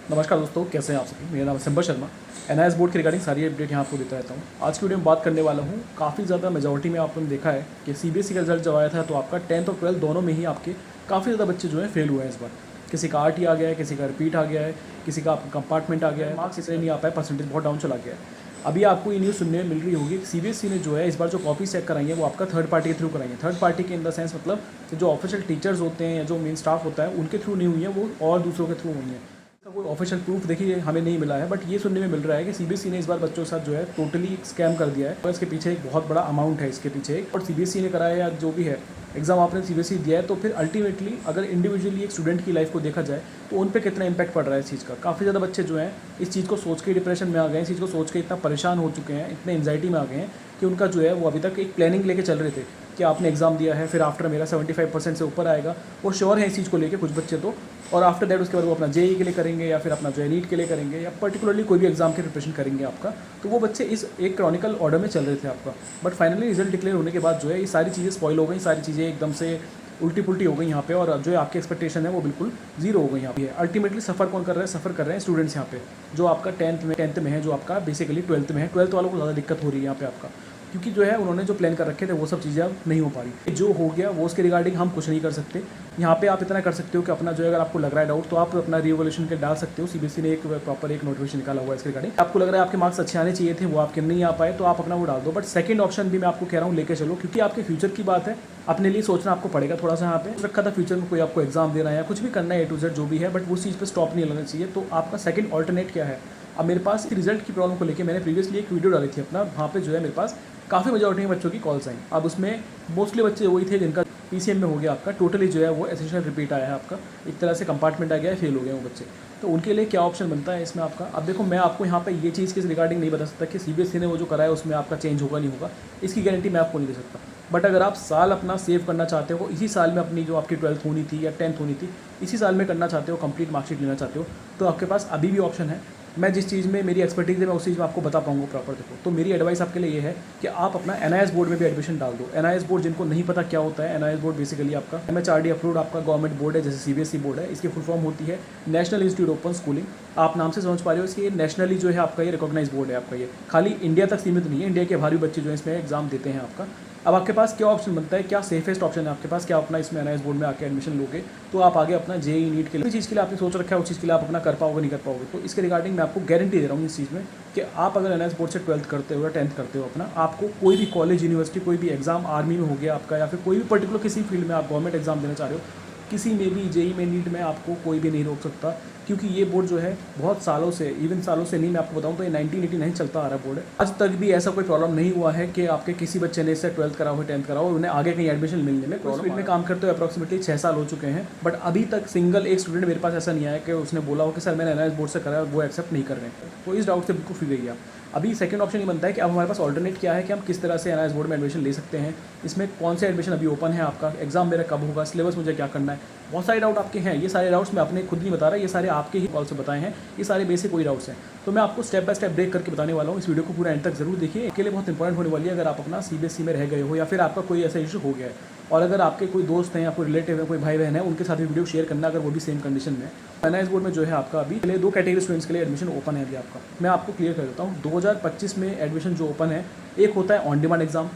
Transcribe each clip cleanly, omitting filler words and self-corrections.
नमस्कार दोस्तों, कैसे हैं आप सभी। मेरा नाम है सिंबा शर्मा। एनआईएस बोर्ड के रिगार्डिंग सारी अपडेट यहाँ आपको देता रहता हूँ। आज की वीडियो में बात करने वाला हूँ, काफ़ी ज़्यादा मेजॉरिटी में आपने देखा है कि सीबीएसई का रिजल्ट जब आया था तो आपका 10th और 12th दोनों में ही आपके काफ़ी ज़्यादा बच्चे जो है फेल हुए हैं इस बार। किसी का आरटी आ गया है, किसी का रिपीट आ गया है, किसी का आपका कंपार्टमेंट आ गया है, मार्क्स इसलिए नहीं आ पाए, परसेंटेज बहुत डाउन चला गया है। अभी आपको ये न्यूज़ सुनने में मिल रही होगी कि सीबीएसई ने जो है इस बार जो कॉपी चेक कराई है वो आपका थर्ड पार्टी के थ्रू कराई है। थर्ड पार्टी के इन द सेंस मतलब कि जो ऑफिशियल टीचर्स होते हैं या जो मेन स्टाफ होता है उनके थ्रू नहीं हुई है, वो और दूसरों के थ्रू हुई है। इसका कोई ऑफिशियल प्रूफ देखिए हमें नहीं मिला है, बट ये सुनने में मिल रहा है कि सीबीएसई ने इस बार बच्चों के साथ जो है टोटली स्कैम कर दिया है और इसके पीछे एक बहुत बड़ा अमाउंट है इसके पीछे। और सीबीएसई ने कराया या जो भी है एग्जाम आपने सीबीएसई दिया है, तो फिर अल्टीमेटली अगर इंडिविजुअली एक स्टूडेंट की लाइफ को देखा जाए तो उन पे कितना इंपैक्ट पड़ रहा है इस चीज़ का। काफ़ी ज़्यादा बच्चे जो हैं इस चीज़ को सोच के डिप्रेशन में आ गए हैं, इस चीज़ को सोच के इतना परेशान हो चुके हैं, इतने एंजाइटी में आ गए हैं कि उनका जो है वो अभी तक एक प्लानिंग लेके चल रहे थे कि आपने एग्जाम दिया है, फिर आफ्टर मेरा 75% से ऊपर आएगा। वो श्योर है इस चीज़ को लेके कुछ बच्चे तो, और आफ्टर दैट उसके बाद वो अपना जेई के लिए करेंगे या फिर अपना जो है नीट के लिए करेंगे या पर्टिकुलरली कोई भी एग्जाम की प्रिपरेशन करेंगे आपका। तो वो बच्चे इस एक क्रॉनिकल ऑर्डर में चल रहे थे आपका, बट फाइनली रिजल्ट डिक्लेयर होने के बाद जो है ये सारी चीज़ें स्पॉइल हो गई, सारी चीज़ें एकदम से उल्टी पुल्टी हो गई यहाँ पे, और जो आपकी एक्सपेक्टेशन है वो बिल्कुल जीरो हो गई यहाँ पे। अल्टीमेटली सफ़र कौन कर रहा है? सफ़र कर रहे हैं स्टूडेंट्स यहाँ पे, जो आपका टेंथ में है, जो आपका बेसिकली 12th में है। 12th वालों को ज़्यादा दिक्कत हो रही है यहाँ पे आपका, क्योंकि जो है उन्होंने जो प्लान कर रखे थे वो सब चीज़ें अब नहीं हो पा रही। जो हो गया वो उसके रिगार्डिंग हम कुछ नहीं कर सकते। यहाँ पे आप इतना कर सकते हो कि अपना जो है अगर आपको लग रहा है डाउट तो आप अपना रिवोल्यूशन के डाल सकते हो। सीबीएसई ने एक प्रॉपर एक नोटिफिकेशन निकाला हुआ है इसके रिगार्डिंग। आपको लग रहा है आपके मार्क्स अच्छे आने चाहिए थे, वो आपके नहीं आ पाए, तो आप अपना वो डाल दो। बट सेकंड ऑप्शन भी मैं आपको कह रहा हूँ लेके चलो, क्योंकि आपके फ्यूचर की बात है, अपने लिए सोचना आपको पड़ेगा थोड़ा सा। यहाँ पे रखा था फ्यूचर में कोई आपको एग्जाम देना है या कुछ भी करना है A to Z जो भी है, बट उस चीज़ पर स्टॉप नहीं लगना चाहिए। तो आपका सेकंड ऑल्टरनेट क्या है? अब मेरे पास रिजल्ट की प्रॉब्लम को लेकर मैंने प्रीवियसली एक वीडियो डाली थी अपना, वहाँ पे जो है मेरे पास काफ़ी मेजॉरिटी में बच्चों की कॉल्स आई। अब उसमें मोस्टली बच्चे वही थे जिनका पीसीएम में हो गया आपका, टोटली जो है वो एसेंशियल रिपीट आया है आपका, एक तरह से कंपार्टमेंट आ गया है, फेल हो गए वो बच्चे। तो उनके लिए क्या ऑप्शन बनता है इसमें आपका? अब देखो, मैं आपको यहाँ पे ये चीज़ के रिगार्डिंग नहीं बता सकता कि सीबीएसई ने वो जो कराया उसमें आपका चेंज होगा नहीं होगा, इसकी गारंटी मैं आपको नहीं दे सकता। बट अगर आप साल अपना सेव करना चाहते हो, इसी साल में अपनी जो आपकी 12th होनी थी या 10th होनी थी, इसी साल में करना चाहते हो, कंप्लीट मार्कशीट लेना चाहते हो, तो आपके पास अभी भी ऑप्शन है। मैं जिस चीज़ में मेरी एक्सपर्टीज़ है मैं उस चीज़ में आपको बता पाऊंगा प्रॉपर। देखो, तो मेरी एडवाइस आपके लिए ये है कि आप अपना एनआईएस बोर्ड में भी एडमिशन डाल दो। एनआईएस बोर्ड जिनको नहीं पता क्या होता है, एनआईएस बोर्ड बेसिकली आपका एमएचआरडी अप्रूव्ड आपका गवर्नमेंट बोर्ड है, जैसे सीबीएसई बोर्ड है। इसकी फुल फॉर्म होती है नेशनल इंस्टीट्यूट ऑफ स्कूलिंग। आप नाम से समझ पा रहे हो, इसकी नेशनली जो है आपका ये रिकॉग्नाइज बोर्ड है आपका। ये खाली इंडिया तक सीमित नहीं है, इंडिया के बाहर भी बच्चे जो है इसमें एग्जाम देते हैं आपका। अब आपके पास क्या ऑप्शन बनता है, क्या सेफेस्ट ऑप्शन है आपके पास? क्या अपना इसमें एनआईएस बोर्ड में आके एडमिशन लोगे तो आप आगे अपना जेई नीट के लिए चीज़ के लिए आपने सोच रखा है उस चीज़ के लिए आप अपना कर पाओगे नहीं कर पाओगे। तो इसके रिगार्डिंग मैं आपको गारंटी दे रहा हूँ इस चीज़ में कि आप अगर एनआईएस बोर्ड से 12th करते हो या 10th करते हो अपना, आपको कोई भी कॉलेज यूनिवर्सिटी कोई भी एग्जाम आर्मी में हो गया आपका, या फिर कोई भी पर्टिकुलर किसी फील्ड में आप गवर्नमेंट एग्जाम देना चाह रहे हो, किसी में भी जेई में नीट में आपको कोई भी नहीं रोक सकता। क्योंकि ये बोर्ड जो है बहुत सालों से, इवन सालों से नहीं, मैं आपको बताऊं तो ये 1989 चलता आ रहा बोर्ड है। आज तक भी ऐसा कोई प्रॉब्लम नहीं हुआ है कि आपके किसी बच्चे ने इससे 12th करा हो 10th करा हो उन्हें आगे कहीं एडमिशन मिलने में प्रॉब्लम। फील्ड में काम करते हुए अप्रॉक्सीमेटली 6 साल हो चुके हैं, बट अभी तक सिंगल एक स्टूडेंट मेरे पास ऐसा नहीं आया कि उसने बोला हो कि सर मैंने एनआईएस बोर्ड से करा है और वो एक्सेप्ट नहीं कर रहे हैं। तो इस डाउट से बिल्कुल फ्री रहिए आप। अभी सेकंड ऑप्शन ये बनता है कि अब हमारे पास ऑल्टरनेट क्या है कि हम किस तरह से एनआईएस बोर्ड में एडमिशन ले सकते हैं, इसमें कौन से एडमिशन अभी ओपन है आपका, एग्जाम मेरा कब होगा, सिलेबस मुझे क्या करना है। बहुत सारे डाउट आपके हैं, ये सारे डाउट्स मैं अपने खुद नहीं बता रहा, ये सारे आपके ही कॉल से बताए हैं, ये सारे बेसिक कोई डाउट्स हैं। तो मैं आपको स्टेप बाय स्टेप ब्रेक करके बताने वाला हूँ। इस वीडियो को पूरा एंड तक जरूर देखिए, इसके लिए बहुत इंपॉर्टेंट होने वाली है। अगर आप अपना सीबीएसई में रह गए हो या फिर आपका कोई ऐसा इशू हो गया है, और अगर आपके कोई दोस्त हैं या कोई रिलेटिव है, कोई भाई बहन है, उनके साथ भी वीडियो शेयर करना अगर वो भी सेम कंडीशन में। एनआईएस बोर्ड में जो है आपका अभी पहले 2 कैटेगरी स्टूडेंट्स के लिए एडमिशन ओपन है अभी आपका। मैं आपको क्लियर कर देता हूँ, 2025 में एडमिशन जो ओपन है, एक होता है ऑन डिमांड एग्जाम,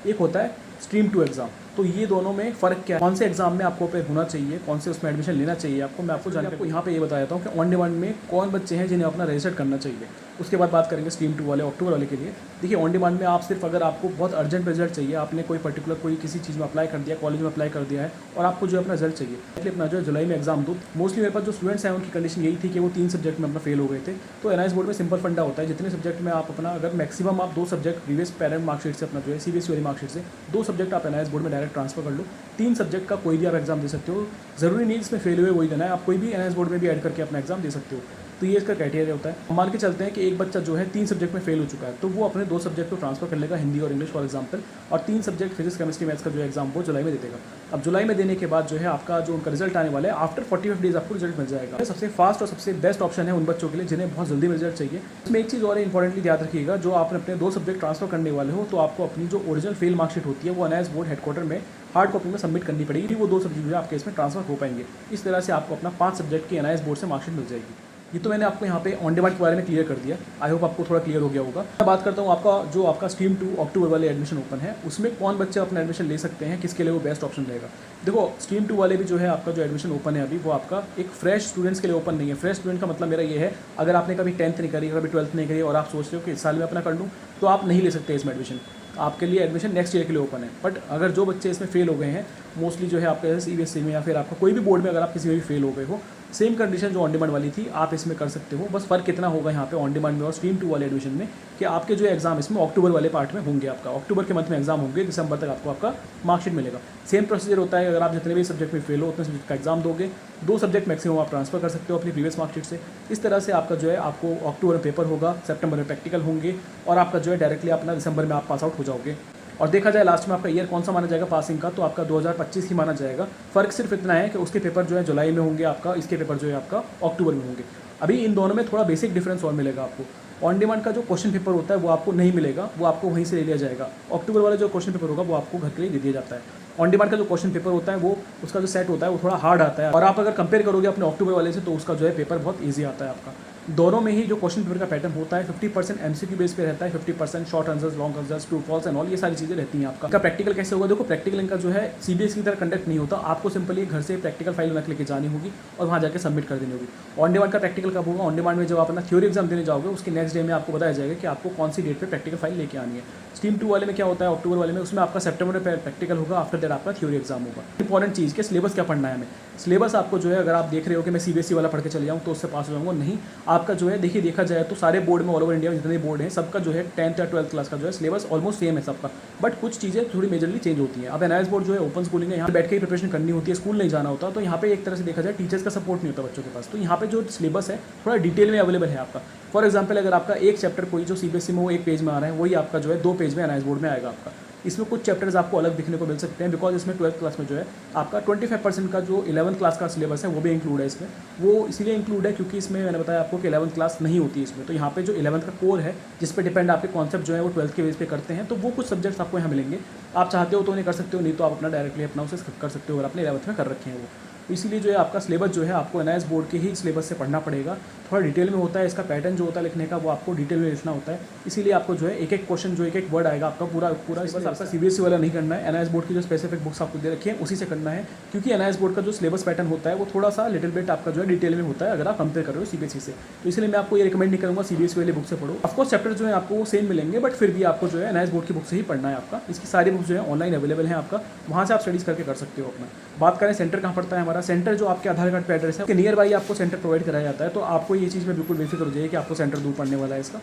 एक होता है स्ट्रीम 2 एग्जाम। तो ये दोनों में फ़र्क क्या है, कौन से एग्जाम में आपको पे होना चाहिए, कौन से उसमें एडमिशन लेना चाहिए आपको, मैं आपको आपको यहाँ पे ये बता देता हूँ कि ऑन डिमांड में कौन बच्चे हैं जिन्हें अपना रजिस्टर करना चाहिए। उसके बाद बात करेंगे स्ट्रीम 2 वाले, अक्टूबर वाले के लिए। देखिए, ऑन डिमांड में आप सिर्फ अगर आपको बहुत अर्जेंट रिजल्ट चाहिए, आपने कोई पर्टिकुलर कोई किसी चीज़ में अप्लाई कर दिया, कॉलेज में अप्लाई कर दिया है और आपको जो अपना रिजल्ट चाहिए, इसलिए अपना जो है जुलाई में एग्जाम दो। मोस्टली मेरे पास जो स्टूडेंट्स हैं उनकी कंडीशन यही थी कि वो 3 सब्जेक्ट में अपना फेल हो गए थे। तो एनआईएस बोर्ड में सिंपल फंडा होता है, जितने सब्जेक्ट में आप अपना अगर मैक्सिमम आप 2 सब्जेक्ट प्रीवियस पेरेंट मार्कशीट से अपना जो है सीबीएसई वाली मार्कशीट से 2 सब्जेक्ट आप एनआईएस बोर्ड में डायरेक्ट ट्रांसफर कर लो। 3 सब्जेक्ट का कोई भी आप एग्जाम दे सकते हो, ज़रूरी नहीं जिसमें फेल हुए वही देना है, आप कोई भी एनआईएस बोर्ड में भी ऐड करके अपना एग्जाम दे सकते हो। तो ये इसका क्राइटेरिया होता है। मान के चलते हैं कि एक बच्चा जो है 3 सब्जेक्ट में फेल हो चुका है, तो वो अपने 2 सब्जेक्ट को ट्रांसफर कर लेगा, हिंदी और इंग्लिश फॉर एग्जाम्पल, और 3 सब्जेक्ट फिजिक्स केमिस्ट्री मैथ्स का जो एग्जाम वो जुलाई में दे देगा। अब जुलाई में देने के बाद जो है आपका जो उनका रिजल्ट आने वाला है, आफ्टर 45 डेज आपको रिजल्ट मिल जाएगा। सबसे फास्ट और सबसे बेस्ट ऑप्शन है उन बच्चों के लिए जिन्हें बहुत जल्दी रिजल्ट चाहिए। इसमें एक चीज़ और इंपॉर्टेंटली याद रखिएगा, जो आपने अपने 2 सब्जेक्ट ट्रांसफर करने वाले हो, तो आपको अपनी जो ओरिजिनल फेल मार्कशीट होती है वो एनआईएस बोर्ड हेडक्वार्टर में हार्ड कॉपी में सबमिट करनी पड़ेगी, वो 2 सब्जेक्ट जो है आपके इसमें ट्रांसफर हो पाएंगे। इस तरह से आपको अपना 5 सब्जेक्ट की एनआईएस बोर्ड से मार्कशीट मिल जाएगी। ये तो मैंने आपको यहाँ पे ऑन डिमांड के बारे में क्लियर कर दिया। आई होप आपको थोड़ा क्लियर हो गया होगा। मैं बात करता हूँ आपका स्ट्रीम 2 अक्टूबर वाले एडमिशन ओपन है, उसमें कौन बच्चे अपना एडमिशन ले सकते हैं, किसके लिए वो बेस्ट ऑप्शन रहेगा। देखो स्ट्रीम 2 वाले भी जो है आपका जो एडमिशन ओपन है अभी, वो आपका एक फ्रेश स्टूडेंट्स के लिए ओपन नहीं है। फ्रेश स्टूडेंट का मतलब मेरा ये है, अगर आपने कभी 10th नहीं करी, कभी 12th नहीं करी और आप सोच रहे हो कि इस साल में अपना कर लूँ, तो आप नहीं ले सकते इसमें एडमिशन। आपके लिए एडमिशन नेक्स्ट ईयर के लिए ओपन है। बट अगर जो बच्चे इसमें फेल हो गए हैं, मोस्टली जो है आपके CBSE में या फिर आपका कोई भी बोर्ड में अगर आप किसी में भी फेल हो गए हो, सेम कंडीशन जो ऑन डिमांड वाली थी आप इसमें कर सकते हो। बस फ़र्क कितना होगा यहाँ पे ऑन डिमांड में और स्ट्रीम 2 वाले एडमिशन में, कि आपके जो एग्जाम इसमें अक्टूबर वाले पार्ट में होंगे। आपका अक्टूबर के मंथ में एग्जाम होंगे, दिसंबर तक आपको आपका मार्कशीट मिलेगा। सेम प्रोसीजर होता है, अगर आप जितने भी सब्जेक्ट में फेल हो उतने सब्जेक्ट का एग्जाम दोगे, 2 सब्जेक्ट मैक्सिमम आप ट्रांसफर कर सकते हो अपनी प्रीवियस मार्कशीट से। इस तरह से आपका जो है आपको अक्टूबर में पेपर होगा, सितंबर में प्रैक्टिकल होंगे और आपका जो है डायरेक्टली अपना दिसंबर में आप पास आउट हो जाओगे। और देखा जाए लास्ट में आपका ईयर कौन सा माना जाएगा पासिंग का, तो आपका 2025 ही माना जाएगा। फ़र्क सिर्फ इतना है कि उसके पेपर जो है जुलाई में होंगे आपका, इसके पेपर जो है आपका अक्टूबर में होंगे। अभी इन दोनों में थोड़ा बेसिक डिफरेंस और मिलेगा आपको। ऑन डिमांड का जो क्वेश्चन पेपर होता है वो आपको नहीं मिलेगा, वो आपको वहीं से ले लिया जाएगा। अक्टूबर वाला जो क्वेश्चन पेपर होगा वो आपको घर के लिए दे दिया जाता है। ऑन डिमांड का जो क्वेश्चन पेपर होता है वो उसका जो सेट होता है वो थोड़ा हार्ड आता है, और आप अगर कंपेयर करोगे अपने अक्टूबर वाले से तो उसका जो है पेपर बहुत ईजी आता है आपका। दोनों में ही जो क्वेश्चन पेपर का पैटर्न होता है 50% MCQ बेस पे रहता है, 50% short answers, long answers, true false and all, ये सारी चीज़ें रहती हैं। आपका प्रैक्टिकल कैसे होगा, देखो प्रैक्टिकल इनका जो है CBSE की तरह कंडक्ट नहीं होता। आपको सिंपली घर से प्रैक्टिकल फाइल रख लेके जानी होगी और वहाँ जाकर सबमिट कर देनी होगी। ऑन डिमांड का प्रैक्टिकल कब होगा, ऑन डिमांड में जब आप अपना थ्योरी एग्जाम देने जाओगे उसके नेक्स्ट डे में आपको बताया जाएगा कि आपको कौन सी डेट पे प्रैक्टिकल फाइल लेके आनी है। स्ट्रीम 2 वाले में क्या होता है, अक्टूबर वाले में उसमें आपका सितंबर में प्रैक्टिकल होगा, आफ्टर दैट आपका थ्योरी एग्जाम होगा। इंपॉर्टेंट चीज़ के सिलेबस क्या पढ़ना है हमें। सिलेबस आपको जो है, अगर आप देख रहे हो कि मैं CBSE वाला पढ़ के चले जाऊँ तो उससे पास हो जाऊँगा, नहीं। आपका जो है देखिए, देखा जाए तो सारे बोर्ड में ऑल ओवर इंडिया में जितने बोर्ड हैं सबका जो है 10th या 12th क्लास का जो है सिलेबस ऑलमोस्ट सेम है सबका। बट कुछ चीज़ें थोड़ी मेजरली चेंज होती हैं। अब NIS बोर्ड जो है ओपन स्कूलिंग है, यहाँ बैठ के ही प्रिपरेशन करनी होती है, स्कूल नहीं जाना होता। तो यहाँ पे एक तरह से देखा जाए टीचर्स का सपोर्ट नहीं होता बच्चों के पास। तो यहाँ पे जो सिलेबस है थोड़ा डिटेल में अवेलेबल है आपका। फॉर एग्जाम्पल अगर आपका एक चैप्टर कोई जो CBSE में वो 1 पेज में आ रहा है, वही आपका जो है 2 पेज में NIS बोर्ड में आएगा आपका। इसमें कुछ चैप्टर्स आपको अलग दिखने को मिल सकते हैं, बिकॉज इसमें 12th क्लास में जो है आपका 25% का जो 11th क्लास का सिलेबस है वो भी इंक्लूड है इसमें। वो इसीलिए इंक्लूड है क्योंकि इसमें मैंने बताया आपको कि 11th क्लास नहीं होती है इसमें। तो यहाँ पे जो 11th का कोर है, जिस पे डिपेंड आपके कॉन्सेप्ट जो है वो 12th के बेस पे करते हैं, तो वो कुछ सब्जेक्ट्स आपको यहाँ मिलेंगे। आप चाहते हो तो उन्हें कर सकते हो, नहीं तो आप अपना डायरेक्टली अपना उसे कर सकते हो अगर आपने 11th में कर रखे हैं वो। इसीलिए जो है आपका सिलेबस जो है आपको NIS बोर्ड के ही सिलेबस से पढ़ना पड़ेगा। थोड़ा डिटेल में होता है, इसका पैटर्न जो होता है लिखने का वो आपको डिटेल में लिखना होता है। इसीलिए आपको जो है एक एक क्वेश्चन जो एक वर्ड आएगा आपका पूरा सिलेबस आपका CBSE वाला नहीं करना है। NIS बोर्ड की जो स्पेसिफिक बुक्स आपको दे रखी है उसी से करना है, क्योंकि NIS बोर्ड का जो सिलेबस पैटर्न होता है वो थोड़ा सा लिटिल बिट आपका जो है डिटेल में होता है अगर आप कंपेयर कर रहे हो CBSE से। तो इसलिए मैं आपको ये रिकमेंड नहीं करूँगा CBSE वाली बुक से पढ़ो। ऑफकोर्स चैप्टर जो है आपको वो सेम मिलेंगे, बट फिर भी आपको जो है NIS बोर्ड की बुक से ही पढ़ना है आपका। इसकी सारी बुक्स जो है ऑनलाइन अवेलेबल है आपका, वहाँ से आप स्टडीज़ करके कर सकते हो अपना। बात करें सेंटर कहाँ पड़ता है हमारा, सेंटर जो आपके आधार कार्ड पे एड्रेस है उसके नियर बाई आपको सेंटर प्रोवाइड कराया जाता है। तो आपको ये चीज़ में बिल्कुल बेफिक्र हो जाइए कि आपको सेंटर दूर पड़ने वाला है इसका।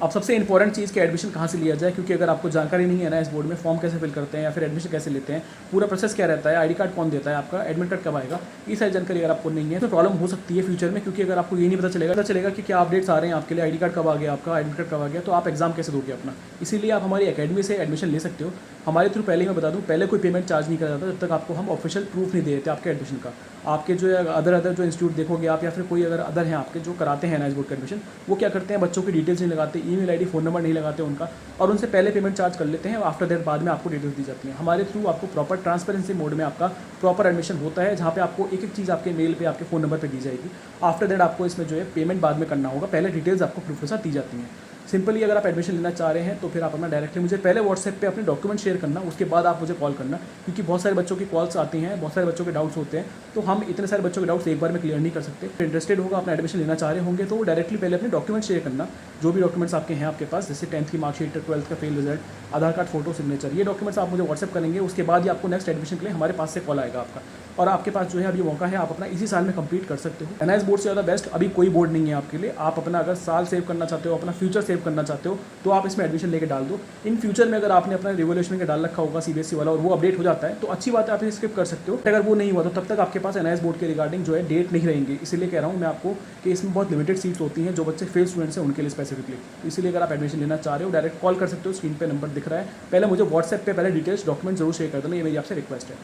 अब सबसे इंपॉर्टेंट चीज़ कि एडमिशन कहाँ से लिया जाए, क्योंकि अगर आपको जानकारी नहीं है NIS बोर्ड में फॉर्म कैसे फिल करते हैं या फिर एडमिशन कैसे लेते हैं, पूरा प्रोसेस क्या रहता है, ID कार्ड कौन देता है आपका, एडमिट कार्ड कब आएगा, ये सारी जानकारी अगर आपको नहीं है तो प्रॉब्लम हो सकती है फ्यूचर में। क्योंकि अगर आपको ये नहीं पता चलेगा कि क्या अपडेट्स आ रहे हैं आपके लिए, ID कार्ड कब आ गया आपका, एडमिट कार्ड कब आ गया, तो आप एग्जाम कैसे दोगे अपना। इसीलिए आप हमारी अकेडमी से एडमिशन ले सकते हो। हमारे थ्रू पहले मैं बता दूँ, पहले कोई पेमेंट चार्ज नहीं करा जाता जब तक आपको हम ऑफिशियल प्रूफ नहीं दे देते आपके एडमिशन का। आपके जो है अदर जो इंस्टीट्यूट देखोगे आप, या फिर कोई अगर अदर हैं आपके जो कराते हैं NIS बोर्ड का एडमिशन, वो क्या करते हैं बच्चों की डिटेल्स नहीं लगाते, ईमेल ID फ़ोन नंबर नहीं लगाते उनका, और उनसे पहले पेमेंट चार्ज कर लेते हैं। आफ्टर दैट बाद में आपको डिटेल्स दी जाती हैं। हमारे थ्रू आपको प्रॉपर ट्रांसपेरेंसी मोड में आपका प्रॉपर एडमिशन होता है, जहाँ पे आपको एक एक चीज़ आपके मेल पे आपके फ़ोन नंबर पे दी जाएगी। आफ्टर दैट आपको इसमें जो है पेमेंट बाद में करना होगा, पहले डिटेल्स आपको प्रूफ के साथ दी जाती हैं। सिंपली अगर आप एडमिशन लेना चाह रहे हैं तो फिर आप अपना डायरेक्टली मुझे पहले व्हाट्सएप पे अपने डॉक्यूमेंट शेयर करना, उसके बाद आप मुझे कॉल करना, क्योंकि बहुत सारे बच्चों की कॉल्स आती हैं, बहुत सारे बच्चों के डाउट्स होते हैं, तो हम इतने सारे बच्चों के डाउट्स एक बार में क्लियर नहीं कर सकते। इंटरेस्टेड होगा, अपना एडमिशन लेना चाह रहे होंगे तो डायरेक्टली पहले अपने डॉक्यूमेंट शेयर करना, जो भी डॉक्यूमेंट्स आपके हैं आपके पास, जैसे 10th की मार्कशीट, 12th का फेल रिजल्ट, आधार कार्ड, फोटो, सिग्नेचर, ये डॉक्यूमेंट्स आप मुझे व्हाट्सएप करेंगे। उसके बाद ही आपको नेक्स्ट एडमिशन के लिए हमारे पास से कॉल आएगा आपका, और आपके पास जो है अभी मौका है, आप अपना इसी साल में कंप्लीट कर सकते हो। NIS बोर्ड से ज़्यादा बेस्ट अभी कोई बोर्ड नहीं है आपके लिए। आप अपना अगर साल सेव करना चाहते हो, अपना फ्यूचर सेव करना चाहते हो, तो आप इसमें एडमिशन लेके डाल दो। इन फ्यूचर में अगर आपने अपना रिवोल्यूशन के डाल रखा होगा CBSE वाला और वो अपडेट हो जाता है तो अच्छी बात है, आप इसे स्किप कर सकते हो। अगर वो नहीं हुआ तो तब तक आपके पास NIS बोर्ड के रिगार्डिंग जो है डेट नहीं रहेंगी। इसीलिए कह रहा हूँ मैं आपको कि इसमें बहुत लिमिटेड सीट्स होती हैं जो बच्चे फेल स्टूडेंट्स हैं उनके लिए स्पेसिफिकली। इसीलिए अगर आप एडमिशन लेना चाह रहे हो डायरेक्ट कॉल कर सकते हो, स्क्रीन पर नंबर दिख रहा है। पहले मुझे व्हाट्सएप पे पहले डिटेल्स डॉक्यूमेंट जरूर शेयर कर देना, ये मेरी आपसे रिक्वेस्ट है।